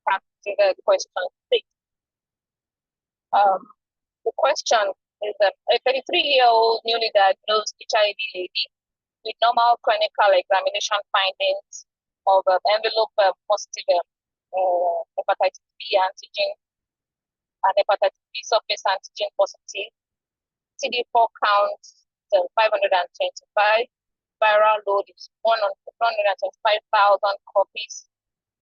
practical question 6. The question is a 33-year-old newly diagnosed HIV lady with normal clinical examination findings of envelope positive hepatitis B antigen and hepatitis B surface antigen positive, CD4 count 525, viral load is 125,000 copies.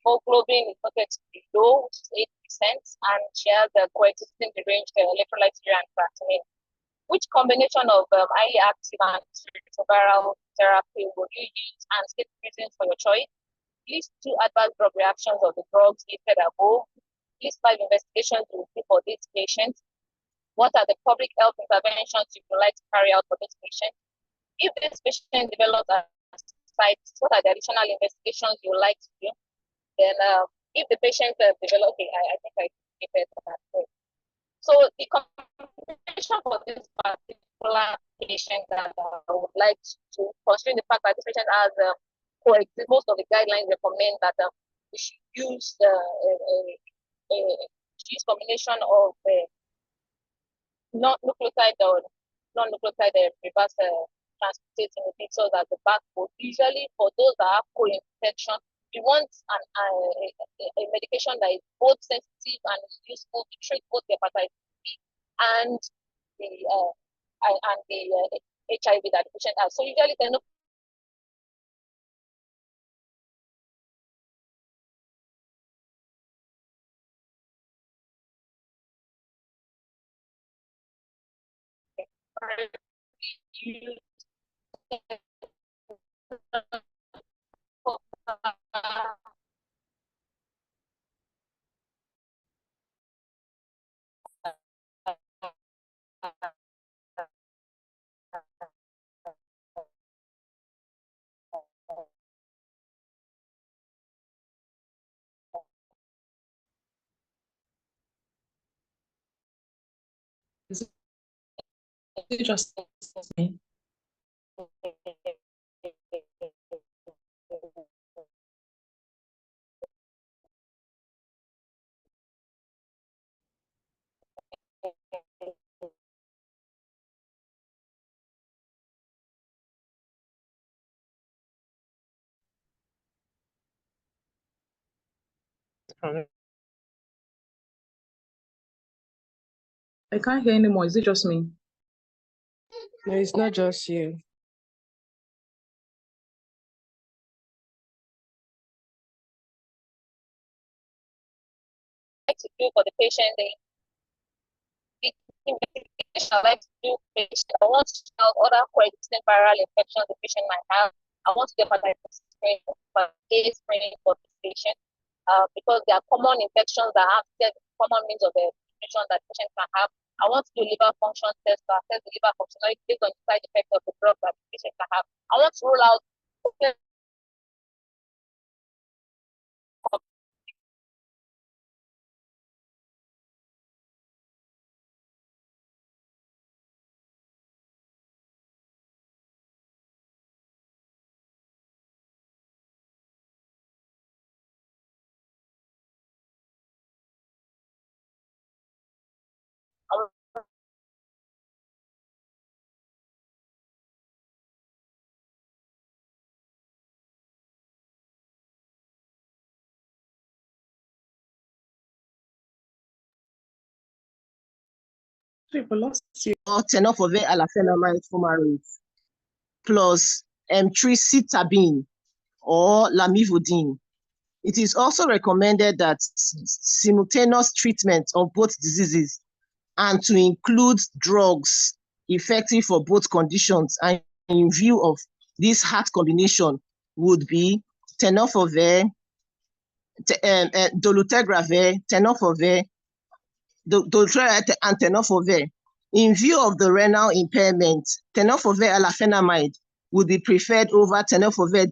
Hemoglobin is noted to be low, which is 8%, and she has a coexisting deranged electrolyte urea and creatinine. Which combination of highly active antiretroviral therapy will you use, and state reasons for your choice? List 2 adverse drug reactions of the drugs listed above. List 5 investigations you will do for this patient. What are the public health interventions you would like to carry out for this patient? If this patient develops a site, what are the additional investigations you would like to do? Then if the patient develops, okay, I think I give it that way. So the combination for this particular patient that I would like to, considering the fact that this patient has coexist, most of the guidelines recommend that we should use combination of non-nucleotide or non-nucleotide reverse transcriptase inhibitors as the backbone. Usually for those that have co-infection, we want a medication that is both sensitive and useful to treat both the hepatitis B and the HIV that the patient has. So usually they know Is it just me? I can't hear anymore. Is it just me? No, it's not just you. like to do for the patient, the investigation I like to do patient. I want to know other coexisting viral infections the patient might have. I want to get hepatitis screening for the patient because there are common infections that have common means of infection that the patient can have. I want to do liver function test to assess the liver functionality based on the side effects of the drug that the patient can have. I want to rule out tenofovir alafenamide fumarate plus emtricitabine or lamivudine. It is also recommended that simultaneous treatment of both diseases and to include drugs effective for both conditions, and in view of this HAART combination would be tenofovir, dolutegravir, tenofovir, dolutegravir and tenofovir. In view of the renal impairment, tenofovir alafenamide would be preferred over tenofovir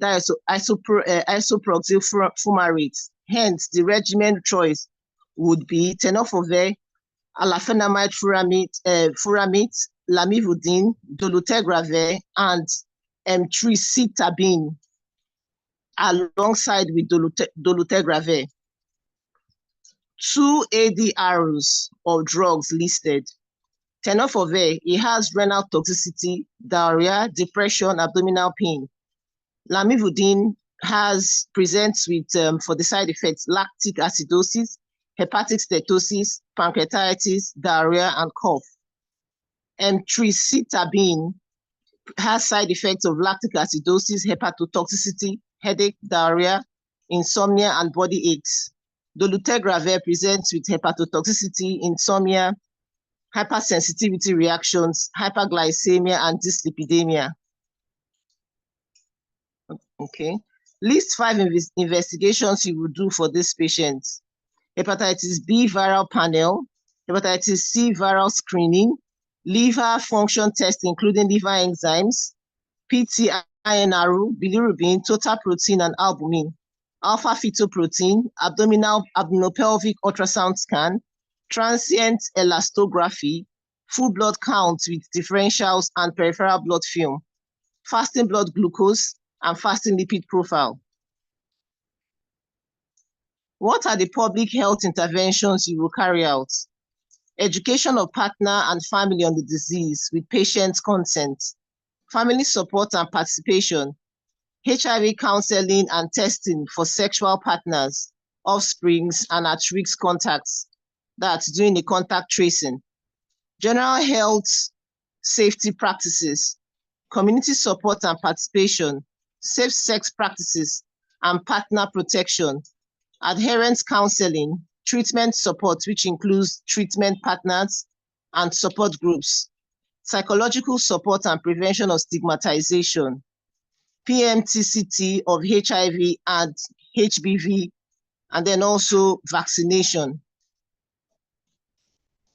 isoproxyl fumarate. Hence, the regimen choice would be tenofovir alafenamide furamate, lamivudine, dolutegravir, and emtricitabine alongside with dolutegravir. 2 ADRs of drugs listed. Tenofovir, it has renal toxicity, diarrhea, depression, abdominal pain. Lamivudine presents with, for the side effects, lactic acidosis, hepatic steatosis, pancreatitis, diarrhea, and cough. Emtricitabine has side effects of lactic acidosis, hepatotoxicity, headache, diarrhea, insomnia, and body aches. Dolutegravir presents with hepatotoxicity, insomnia, hypersensitivity reactions, hyperglycemia, and dyslipidemia. Okay. List 5 investigations you will do for this patient. Hepatitis B viral panel, hepatitis C viral screening, liver function test including liver enzymes, PT-INRU, bilirubin, total protein and albumin, alpha fetoprotein, abdominopelvic ultrasound scan, transient elastography, full blood count with differentials and peripheral blood film, fasting blood glucose, and fasting lipid profile. What are the public health interventions you will carry out? Education of partner and family on the disease with patient consent, family support and participation, HIV counseling and testing for sexual partners, offsprings, and at-risk contacts. That's doing the contact tracing. General health safety practices, community support and participation, safe sex practices, and partner protection, adherence counseling, treatment support, which includes treatment partners and support groups, psychological support and prevention of stigmatization, PMTCT of HIV and HBV, and then also vaccination.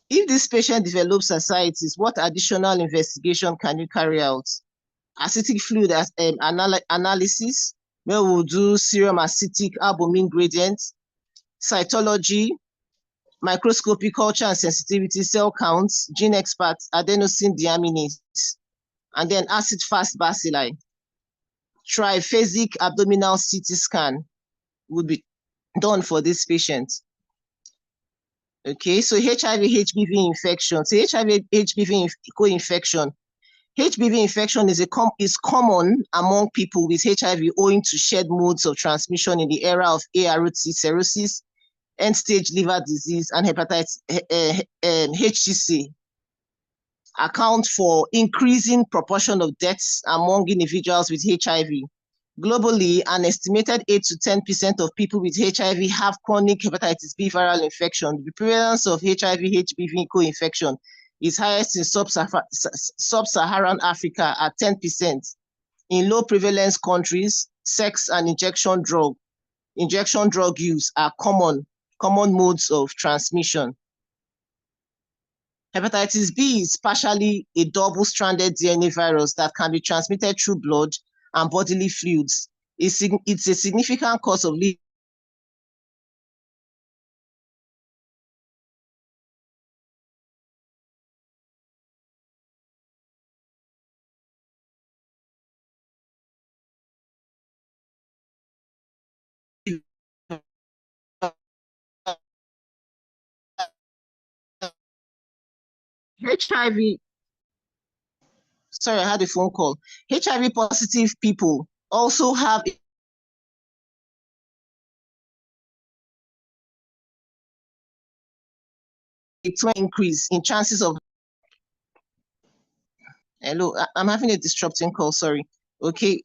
If this patient develops ascites, what additional investigation can you carry out? Acidic fluid analysis, where we'll do serum acidic albumin gradient, cytology, microscopy culture and sensitivity, cell counts, gene experts, adenosine deaminase, and then acid-fast bacilli. Triphasic abdominal CT scan would be done for this patient. Okay, so HIV, HBV infection. So HIV, HBV co-infection. HBV infection is common among people with HIV owing to shared modes of transmission in the era of HAART cirrhosis, end-stage liver disease, and hepatitis HCC. Account for increasing proportion of deaths among individuals with HIV. Globally, an estimated 8 to 10% of people with HIV have chronic hepatitis B viral infection. The prevalence of HIV, HBV co-infection is highest in sub-Saharan Africa at 10%. In low prevalence countries, sex and injection drug use are common modes of transmission. Hepatitis B is partially a double-stranded DNA virus that can be transmitted through blood and bodily fluids. It's a significant cause of HIV. Sorry, I had a phone call. HIV positive people also have a 20% increase in chances of. Hello, I'm having a disrupting call, sorry. Okay,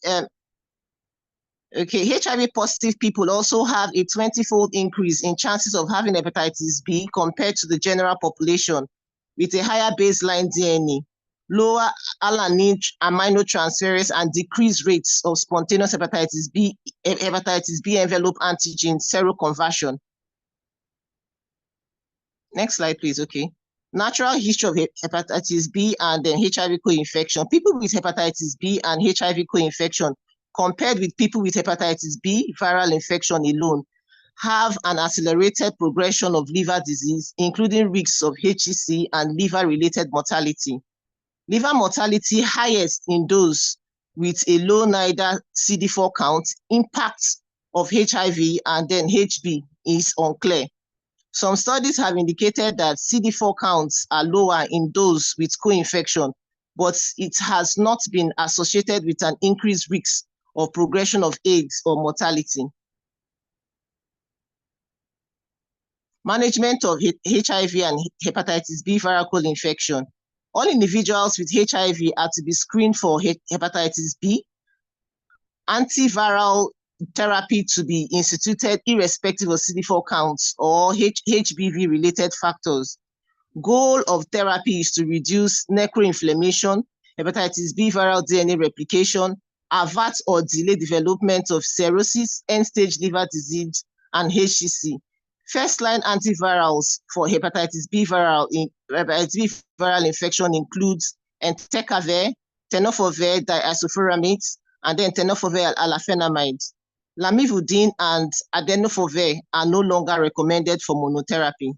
HIV positive people also have a 20-fold increase in chances of having hepatitis B compared to the general population, with a higher baseline DNA, lower alanine aminotransferase, and decreased rates of spontaneous hepatitis B envelope antigen seroconversion. Next slide, please. Okay. Natural history of hepatitis B and then HIV co-infection. People with hepatitis B and HIV co-infection compared with people with hepatitis B viral infection alone have an accelerated progression of liver disease, including risks of HCC and liver-related mortality. Liver mortality highest in those with a low NIDA CD4 count. Impact of HIV and then HB is unclear. Some studies have indicated that CD4 counts are lower in those with co-infection, but it has not been associated with an increased risk of progression of AIDS or mortality. Management of HIV and hepatitis B viral co-infection. All individuals with HIV are to be screened for hepatitis B. Antiviral therapy to be instituted irrespective of CD4 counts or HBV-related factors. Goal of therapy is to reduce necroinflammation, hepatitis B viral DNA replication, avert or delay development of cirrhosis, end-stage liver disease, and HCC. First-line antivirals for hepatitis B viral infection includes entecavir, tenofovir diisofluramide, and then tenofovir alafenamide. Lamivudine and adenofovir are no longer recommended for monotherapy.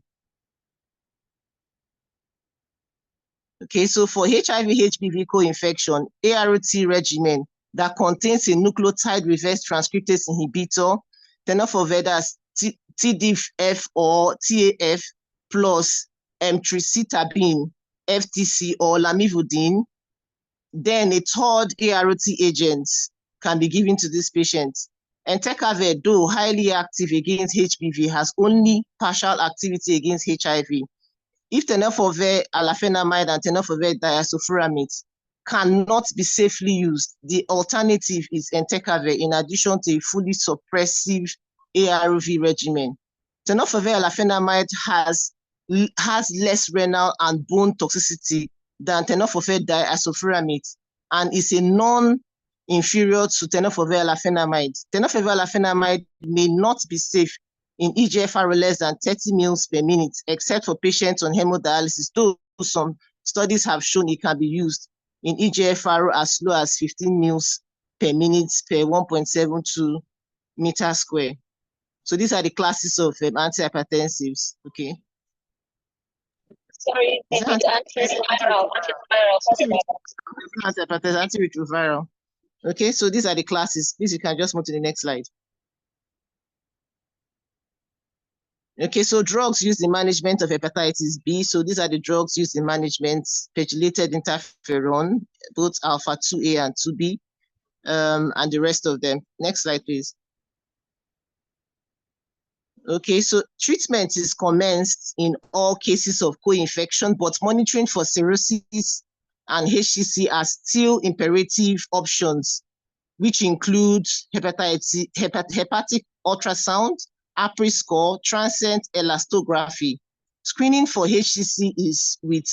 Okay, so for HIV-HBV co-infection, ART regimen that contains a nucleotide reverse transcriptase inhibitor, tenofovir that's TDF or TAF plus emtricitabine, FTC or lamivudine, then a third ART agent can be given to this patient. Entecavir, though highly active against HBV, has only partial activity against HIV. If tenofovir alafenamide and tenofovir diisofluramide cannot be safely used, the alternative is entecavir in addition to a fully suppressive ARV regimen. Tenofovir alafenamide has less renal and bone toxicity than tenofovir diisofluramide and is a non-inferior to tenofovir alafenamide. Tenofovir alafenamide may not be safe in eGFR less than 30 mils per minute, except for patients on hemodialysis, though some studies have shown it can be used in eGFR as low as 15 mils per minute per 1.72 meter square. So these are the classes of antihypertensives, okay? Sorry, antiretroviral. Antiretroviral. Okay, so these are the classes. Please, you can just move to the next slide. Okay, so drugs used in management of hepatitis B. So these are the drugs used in management: pegylated interferon, both alpha 2A and 2B, and the rest of them. Next slide, please. Okay, so treatment is commenced in all cases of co-infection, but monitoring for cirrhosis and HCC are still imperative options, which include hepatic ultrasound, APRI score, transient elastography. Screening for HCC is with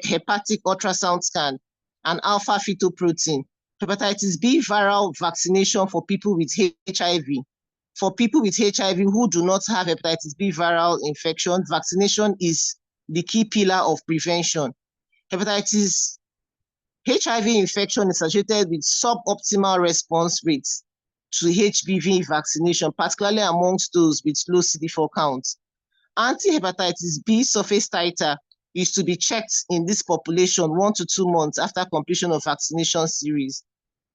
hepatic ultrasound scan and alpha fetoprotein. Hepatitis B viral vaccination for people with HIV. For people with HIV who do not have hepatitis B viral infection, vaccination is the key pillar of prevention. Hepatitis HIV infection is associated with suboptimal response rates to HBV vaccination, particularly amongst those with low CD4 counts. Anti-hepatitis B surface titer is to be checked in this population 1 to 2 months after completion of vaccination series.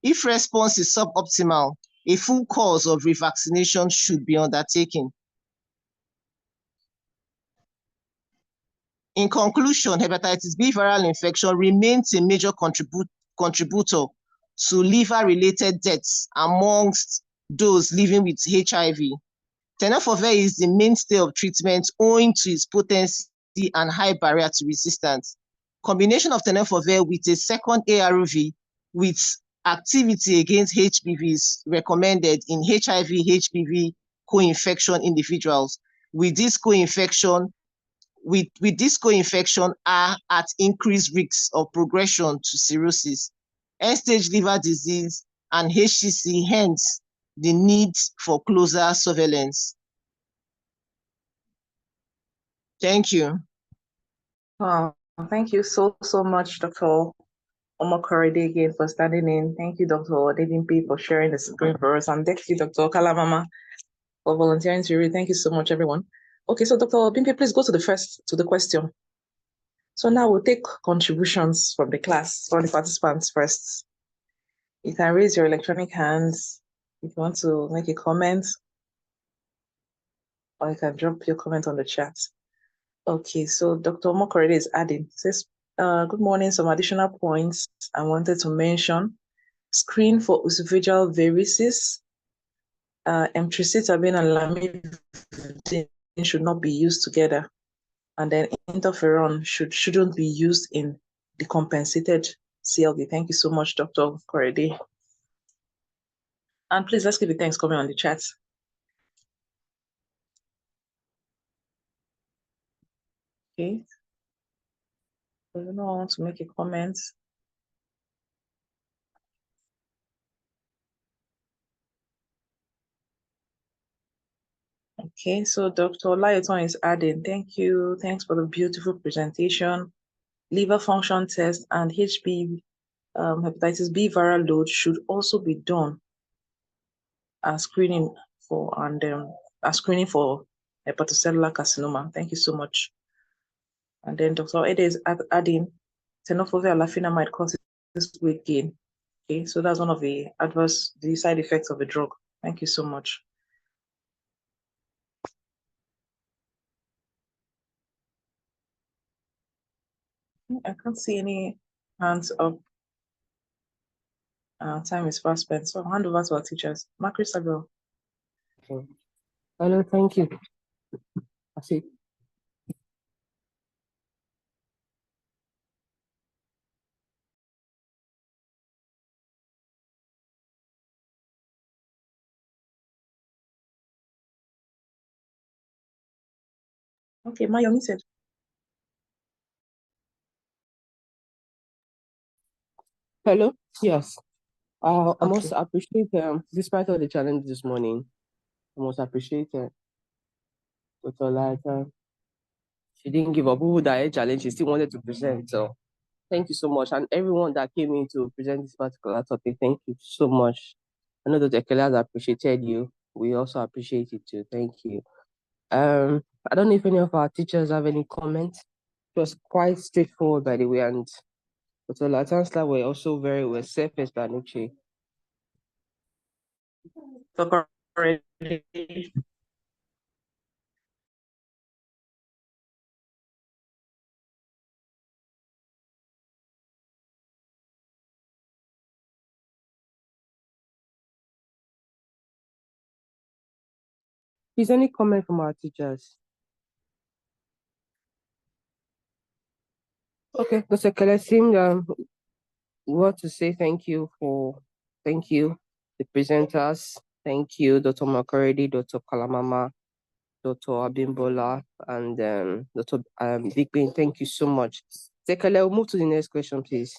If response is suboptimal, a full course of revaccination should be undertaken. In conclusion, hepatitis B viral infection remains a major contributor to liver-related deaths amongst those living with HIV. Tenofovir is the mainstay of treatment owing to its potency and high barrier to resistance. Combination of tenofovir with a second ARV with activity against HBV is recommended in HIV-HBV co-infection individuals. With this co-infection are at increased risks of progression to cirrhosis, end-stage liver disease, and HCC, hence the need for closer surveillance. Thank you. Thank you so much, Dr. Omokorede, again for standing in. Thank you, Dr. Odedimpe, for sharing the screen for us. And thank you, Dr. Kalamama, for volunteering to read. Thank you so much, everyone. Okay, so Dr. Bimpe, please go to the question. So now we'll take contributions from the class, from the participants first. You can raise your electronic hands if you want to make a comment, or you can drop your comment on the chat. Okay, so Dr. Mokorede is adding, says, good morning, some additional points I wanted to mention. Screen for esophageal varices. Emtricitabine and lamivudine should not be used together. And then interferon shouldn't be used in decompensated CLD. Thank you so much, Dr. Korede. And please, let's keep the thanks coming on the chat. Okay. I don't know, I want to make a comment. Okay, so Dr. Olayeton is adding, thank you. Thanks for the beautiful presentation. Liver function test and hepatitis B viral load should also be done as screening for hepatocellular carcinoma. Thank you so much. And then Dr. Ede is adding tenofovir alafenamide causes weight gain. Okay, so that's one of the side effects of the drug. Thank you so much. I can't see any hands up. Time is fast spent, so I'll hand over to our teachers. Mark Isabel. Hello, thank you. I see. Okay, Ma, you're muted. Hello, yes. I Okay. must appreciate, despite all the challenges this morning, I must appreciate Dr. Lighter. She didn't give up. Who would that challenge? She still wanted to present. So thank you so much. And everyone that came in to present this particular topic, thank you so much. I know that Ekele has appreciated you. We also appreciate it too. Thank you. I don't know if any of our teachers have any comments. It was quite straightforward, by the way, and Dr. Latansla were also very well self-explanatory. Is any comment from our teachers? Okay, Dr. Kelesim, we want to say thank you, the presenters. Thank you, Dr. Makaredi, Dr. Kalamama, Dr. Abimbola, and Dr. Big Ben. Thank you so much. Sekele, we'll move to the next question, please.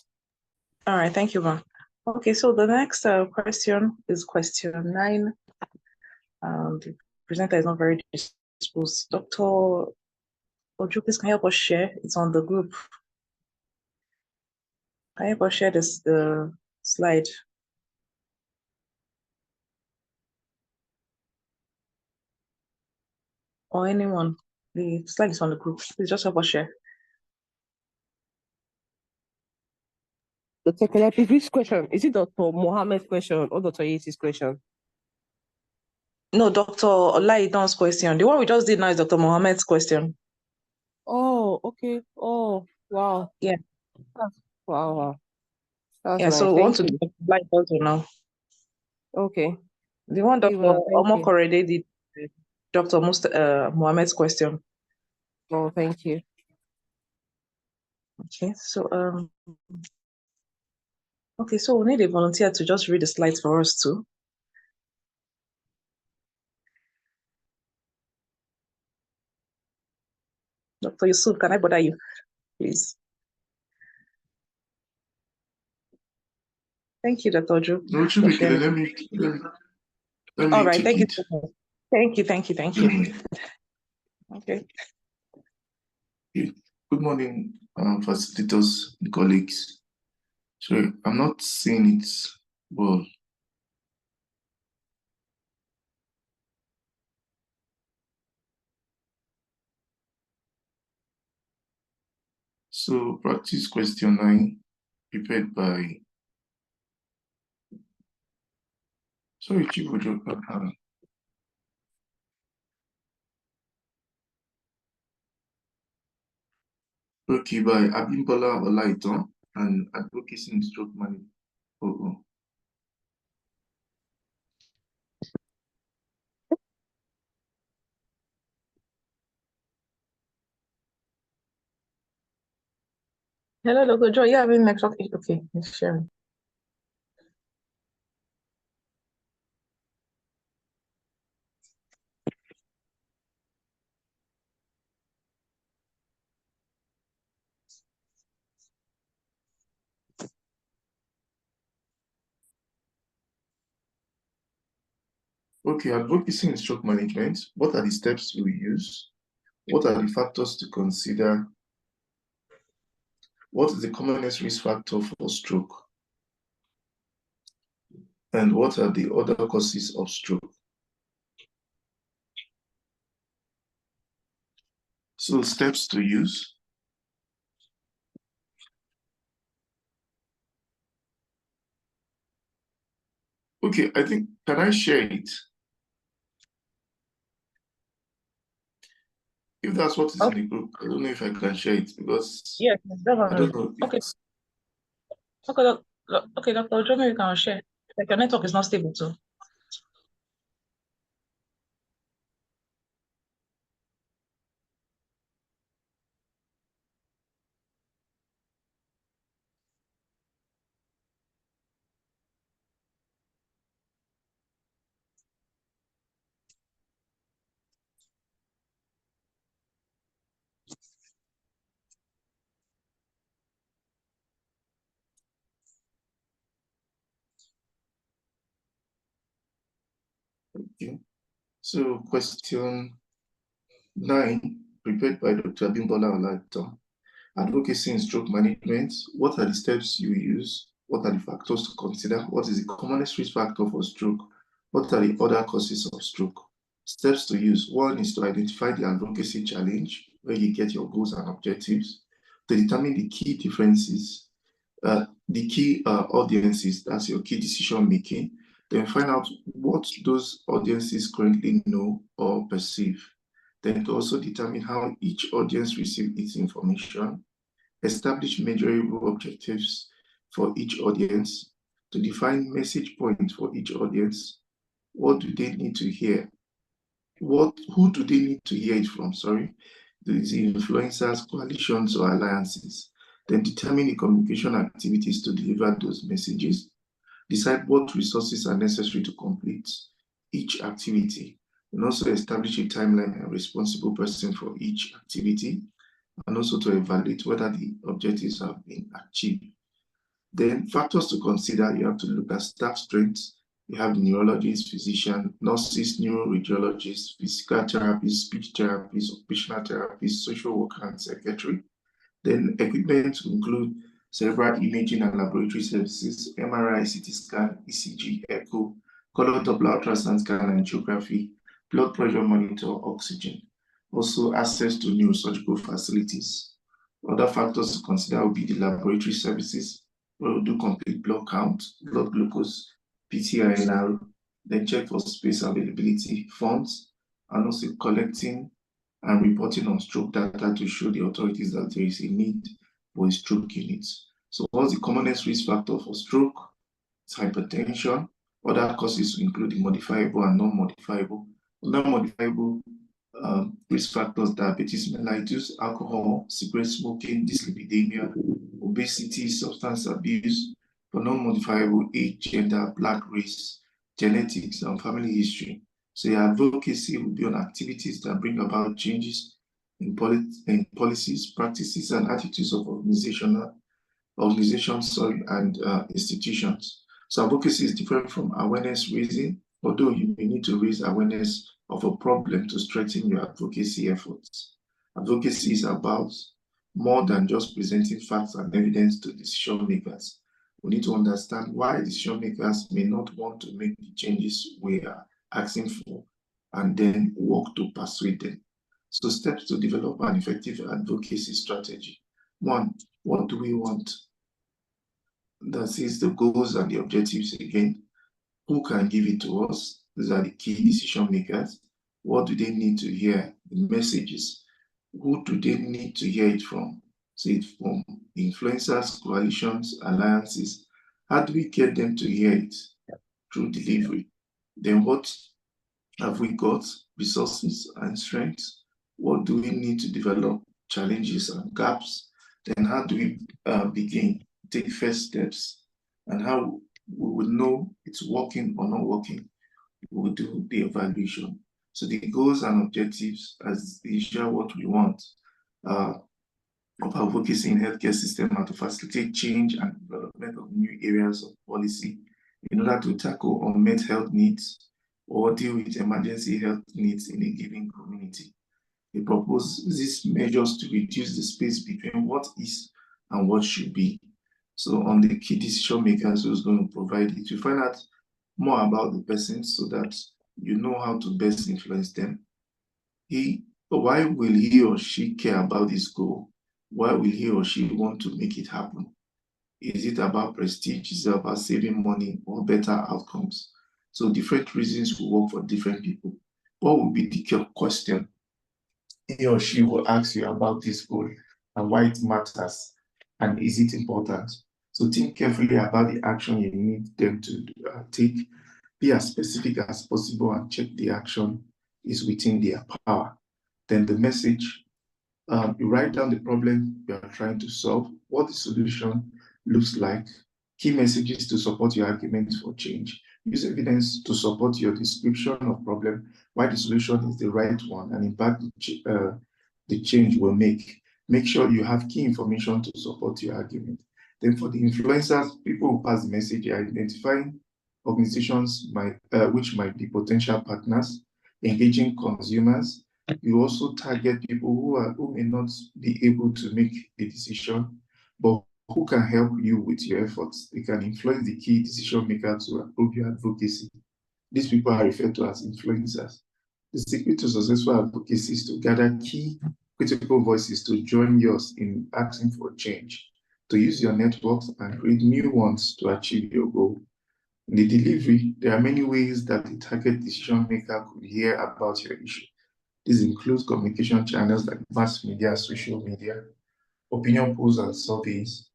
All right, thank you, Ma. Okay, so the next question is question 9. The presenter is not very disposed. Dr. Oju, please can you help us share? It's on the group. Can you help us share the slide? Or anyone? The slide is on the group. Please just help us share. Dr. Kelepi, which question? Is it Dr. Mohammed's question or Dr. Yeti's question? No, Dr. Olaidon's question. The one we just did now is Dr. Mohammed's question. Oh, okay. Oh, wow. Yeah. Wow. That's yeah, nice. so we want Thank to you. do the slide also now. Okay. The one Dr. Thank you. Omokorede did, Dr. Mohammed's question. Oh, thank you. Okay, so we need a volunteer to just read the slides for us too. Dr. Yusuf, can I bother you, please? Thank you, Dr. Ojo. No, it should be clear. Let me All right, take thank you it. so much. Thank you. Okay. Good morning, facilitators and colleagues. Sorry, I'm not seeing it well. So, practice question 9, prepared by. Sorry, Chief Ojo. Okay, Okay, by Abimbola Olaitan and Advocacy in Stroke Management. Hello, Dr. Joy. You having network? Okay, it's sharing. Okay, advocacy in stroke management. What are the steps we use? What are the factors to consider? What is the commonest risk factor for stroke? And what are the other causes of stroke? So steps to use. Okay, I think, can I share it? If that's what is in the group, I don't know if I can share it because Yes, I don't know. Okay. Okay, Dr. Joy, maybe you can share. Like your network is not stable too. Okay. So question 9, prepared by Dr. Abimbola Olaitan. Advocacy in stroke management. What are the steps you use? What are the factors to consider? What is the commonest risk factor for stroke? What are the other causes of stroke? Steps to use. 1 is to identify the advocacy challenge, where you get your goals and objectives, to determine the key differences, the key audiences, that's your key decision making. Then find out what those audiences currently know or perceive. Then to also determine how each audience receives its information, establish measurable objectives for each audience, to define message points for each audience. What do they need to hear? Who do they need to hear it from? Sorry, these influencers, coalitions, or alliances. Then determine the communication activities to deliver those messages. Decide what resources are necessary to complete each activity, and also establish a timeline and responsible person for each activity, and also to evaluate whether the objectives have been achieved. Then factors to consider, you have to look at staff strength. You have neurologists, physicians, nurses, neuroradiologists, physical therapists, speech therapists, occupational therapists, social worker, and secretary. Then equipment to include cerebral imaging and laboratory services, MRI, CT scan, ECG, echo, color Doppler ultrasound scan, angiography, blood pressure monitor, oxygen. Also access to neurosurgical facilities. Other factors to consider will be the laboratory services, where we'll do complete blood count, blood glucose, PTINR, then check for space availability, funds, and also collecting and reporting on stroke data to show the authorities that there is a need for a stroke unit. So what's the commonest risk factor for stroke? It's hypertension. Other causes include the modifiable and non-modifiable. Non-modifiable risk factors: diabetes mellitus, alcohol, cigarette smoking, dyslipidemia, obesity, substance abuse. For non-modifiable, age, gender, black race, genetics, and family history. So your advocacy will be on activities that bring about changes in policies, practices, and attitudes of organizations and institutions. So advocacy is different from awareness raising, although you may need to raise awareness of a problem to strengthen your advocacy efforts. Advocacy is about more than just presenting facts and evidence to decision makers. We need to understand why decision makers may not want to make the changes we are asking for, and then work to persuade them. So steps to develop an effective advocacy strategy. 1, what do we want? That is the goals and the objectives again. Who can give it to us? These are the key decision makers. What do they need to hear? The messages. Who do they need to hear it from? say it from influencers, coalitions, alliances. How do we get them to hear it? Through delivery. Then what have we got? Resources and strengths. What do we need to develop? Challenges and gaps. Then how do we begin? Take first steps. And how we will know it's working or not working. We will do the evaluation. So the goals and objectives, as usual, what we want of advocacy in healthcare system and to facilitate change and development of new areas of policy in order to tackle unmet health needs or deal with emergency health needs in a given community. It proposes these measures to reduce the space between what is and what should be. So on the key decision makers who's going to provide it, you find out more about the person so that you know how to best influence them. Why will he or she care about this goal? Why will he or she want to make it happen? Is it about prestige? Is it about saving money or better outcomes? So different reasons will work for different people. What will be the question he or she will ask you about this goal and why it matters and is it important? So think carefully about the action you need them to take. Be as specific as possible and check the action is within their power. Then the message, you write down the problem you are trying to solve, what the solution looks like, key messages to support your argument for change. Use evidence to support your description of problem, why the solution is the right one and impact the change will make. Make sure you have key information to support your argument. Then for the influencers, people who pass the message are identifying organizations which might be potential partners, engaging consumers. You also target people who may not be able to make a decision, but who can help you with your efforts. They can influence the key decision maker to approve your advocacy. These people are referred to as influencers. The secret to successful advocacy is to gather key critical voices to join yours in asking for change, to use your networks and create new ones to achieve your goal. In the delivery, there are many ways that the target decision maker could hear about your issue. This includes communication channels like mass media, social media, opinion polls and surveys,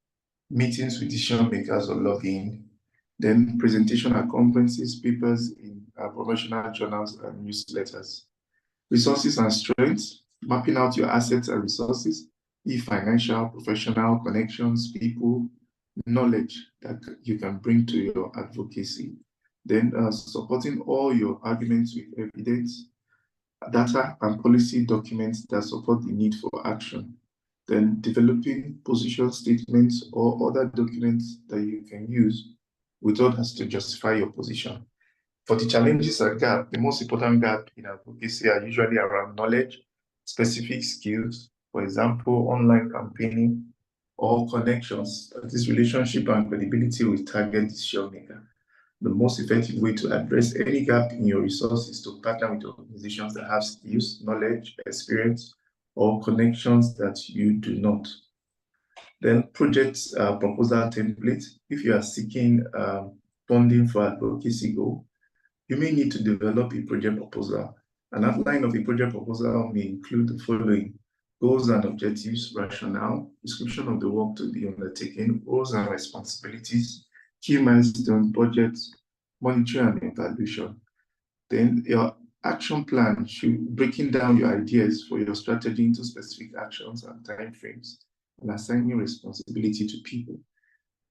meetings with decision makers or lobbying, then presentation at conferences, papers in professional journals and newsletters. Resources and strengths, mapping out your assets and resources, financial, professional, connections, people, knowledge that you can bring to your advocacy. Then supporting all your arguments with evidence, data and policy documents that support the need for action. Then developing position statements or other documents that you can use with others to justify your position. For the challenges and gap, the most important gap in advocacy are usually around knowledge, specific skills, for example, online campaigning, or connections, that is relationship and credibility with target decision maker. The most effective way to address any gap in your resources is to partner with organizations that have skills, knowledge, experience, or connections that you do not. Then project proposal template. If you are seeking funding for advocacy goal, you may need to develop a project proposal. An outline of a project proposal may include the following: goals and objectives, rationale, description of the work to be undertaken, roles and responsibilities, key milestones, budget, monitoring and evaluation. Then your action plan should breaking down your ideas for your strategy into specific actions and timeframes and assigning responsibility to people.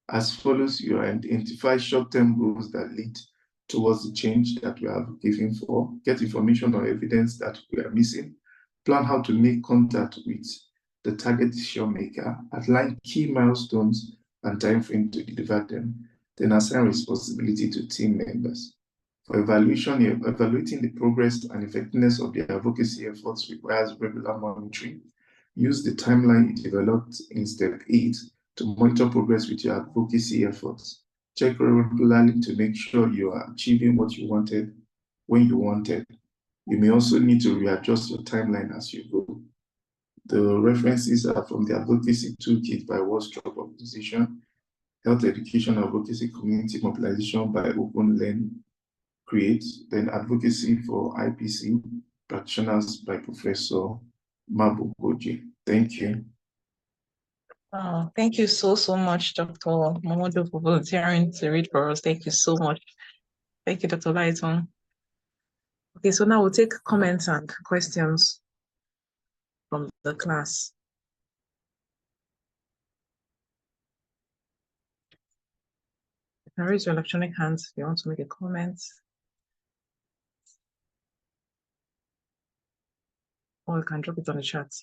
As follows, you identify short-term goals that lead towards the change that we are looking for, get information or evidence that we are missing, plan how to make contact with the target decision maker, outline key milestones and timeframe to deliver them, then assign responsibility to team members. For evaluation, evaluating the progress and effectiveness of the advocacy efforts requires regular monitoring. Use the timeline you developed in step 8 to monitor progress with your advocacy efforts. Check regularly to make sure you are achieving what you wanted when you wanted. You may also need to readjust your timeline as you go. The references are from the Advocacy Toolkit by World Stroke Organization, Health Education Advocacy Community Mobilization by Open Learn Create, then Advocacy for IPC Practitioners by Professor Mabu Goji. Thank you. Oh, thank you so much, Dr. Momodu, for volunteering to read for us. Thank you so much. Thank you, Dr. Lighton. Okay, so now we'll take comments and questions from the class. You can raise your electronic hands if you want to make a comment. Or you can drop it on the chat.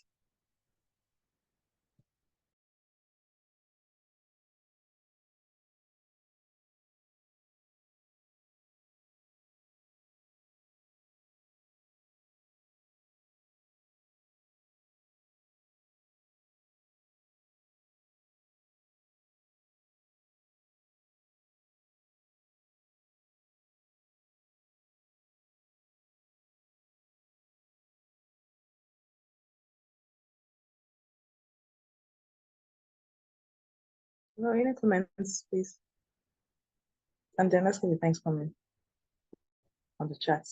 No, any comments, please? And then let's get the thanks comment on the chat.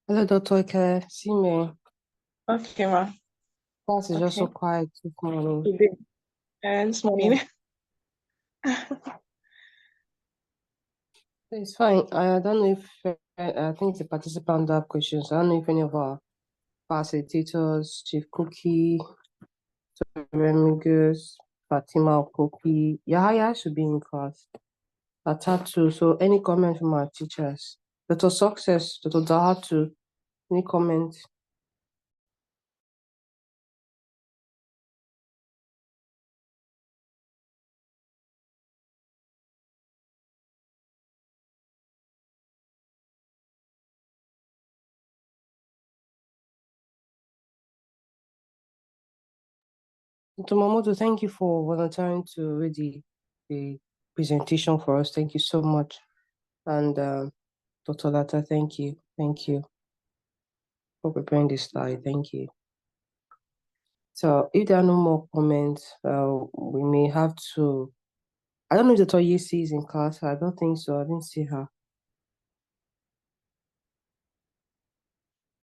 Hello, Dr. Ike. See me. Okay, ma. Class is just so Okay. quiet this morning. Today and this morning. It's fine. I don't know if I think the participant have questions. I don't know if any of our facilitators, Chief Cookie, Remigus, Fatima Okoki, Yahaya should be in class. Atatu. So any comment from our teachers? Dr. Success, Dr. Dahatu, any comment? Dr. Mamoto, thank you for volunteering to read the presentation for us. Thank you so much. And Dr. Lata, thank you. Thank you for preparing this slide. Thank you. So if there are no more comments, we may have to, I don't know if Dr. Yesi is in class. I don't think so. I didn't see her.